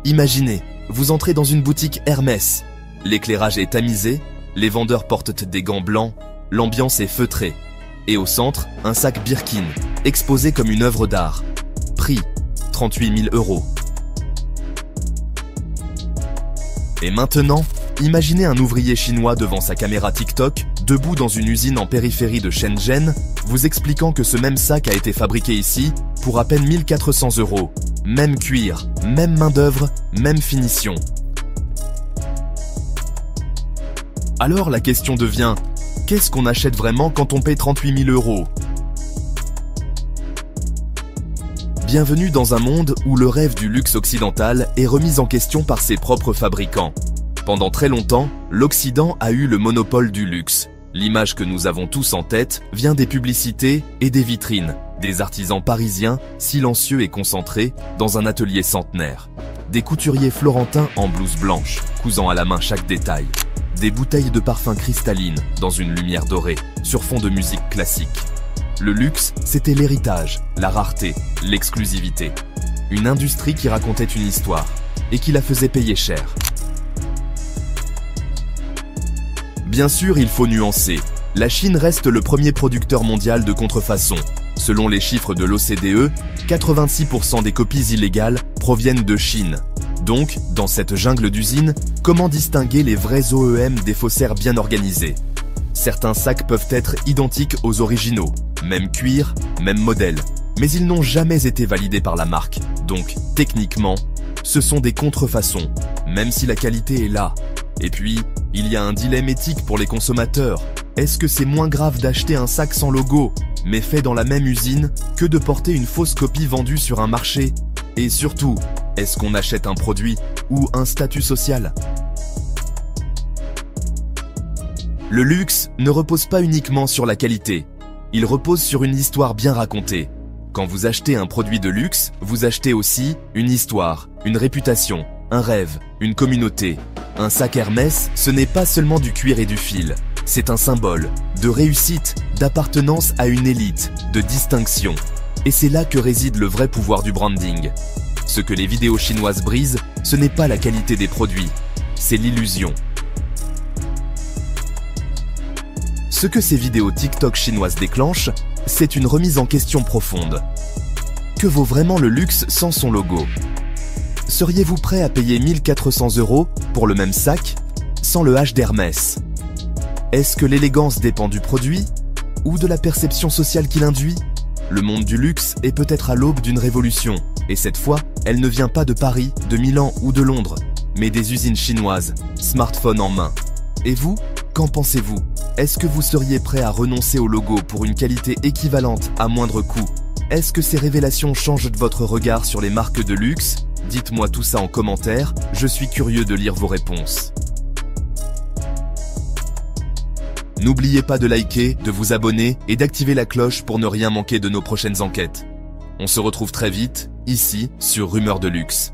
Imaginez, vous entrez dans une boutique Hermès. L'éclairage est tamisé, les vendeurs portent des gants blancs, l'ambiance est feutrée. Et au centre, un sac Birkin, exposé comme une œuvre d'art. Prix, 38 000 €. Et maintenant, imaginez un ouvrier chinois devant sa caméra TikTok, debout dans une usine en périphérie de Shenzhen, vous expliquant que ce même sac a été fabriqué ici pour à peine 1 400 €. Même cuir, même main-d'œuvre, même finition. Alors la question devient, qu'est-ce qu'on achète vraiment quand on paie 38 000 €? Bienvenue dans un monde où le rêve du luxe occidental est remis en question par ses propres fabricants. Pendant très longtemps, l'Occident a eu le monopole du luxe. L'image que nous avons tous en tête vient des publicités et des vitrines, des artisans parisiens silencieux et concentrés dans un atelier centenaire. Des couturiers florentins en blouse blanche, cousant à la main chaque détail. Des bouteilles de parfum cristalline dans une lumière dorée, sur fond de musique classique. Le luxe, c'était l'héritage, la rareté, l'exclusivité. Une industrie qui racontait une histoire et qui la faisait payer cher. Bien sûr, il faut nuancer. La Chine reste le premier producteur mondial de contrefaçons. Selon les chiffres de l'OCDE, 86% des copies illégales proviennent de Chine. Donc, dans cette jungle d'usines, comment distinguer les vrais OEM des faussaires bien organisés? Certains sacs peuvent être identiques aux originaux, même cuir, même modèle, mais ils n'ont jamais été validés par la marque. Donc, techniquement, ce sont des contrefaçons, même si la qualité est là. Et puis, il y a un dilemme éthique pour les consommateurs. Est-ce que c'est moins grave d'acheter un sac sans logo, mais fait dans la même usine, que de porter une fausse copie vendue sur un marché? Et surtout, est-ce qu'on achète un produit ou un statut social? Le luxe ne repose pas uniquement sur la qualité, il repose sur une histoire bien racontée. Quand vous achetez un produit de luxe, vous achetez aussi une histoire, une réputation, un rêve, une communauté. Un sac Hermès, ce n'est pas seulement du cuir et du fil, c'est un symbole de réussite, d'appartenance à une élite, de distinction. Et c'est là que réside le vrai pouvoir du branding. Ce que les vidéos chinoises brisent, ce n'est pas la qualité des produits, c'est l'illusion. Ce que ces vidéos TikTok chinoises déclenchent, c'est une remise en question profonde. Que vaut vraiment le luxe sans son logo? Seriez-vous prêt à payer 1 400 € pour le même sac, sans le H d'Hermès? Est-ce que l'élégance dépend du produit ou de la perception sociale qu'il induit? Le monde du luxe est peut-être à l'aube d'une révolution, et cette fois, elle ne vient pas de Paris, de Milan ou de Londres, mais des usines chinoises, smartphone en main. Et vous, qu'en pensez-vous? Est-ce que vous seriez prêt à renoncer au logo pour une qualité équivalente à moindre coût? Est-ce que ces révélations changent votre regard sur les marques de luxe? Dites-moi tout ça en commentaire, je suis curieux de lire vos réponses. N'oubliez pas de liker, de vous abonner et d'activer la cloche pour ne rien manquer de nos prochaines enquêtes. On se retrouve très vite, ici, sur Rumeurs de Luxe.